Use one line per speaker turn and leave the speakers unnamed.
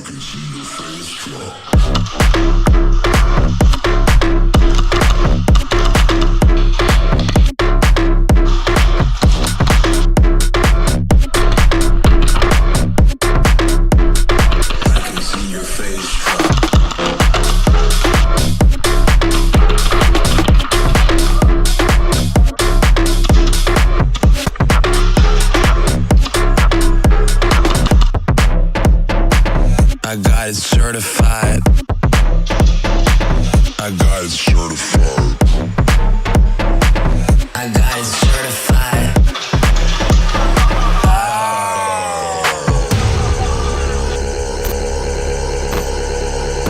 can see your face drop. I can see your face drop. I got it certified. I got it certified. I got it certified.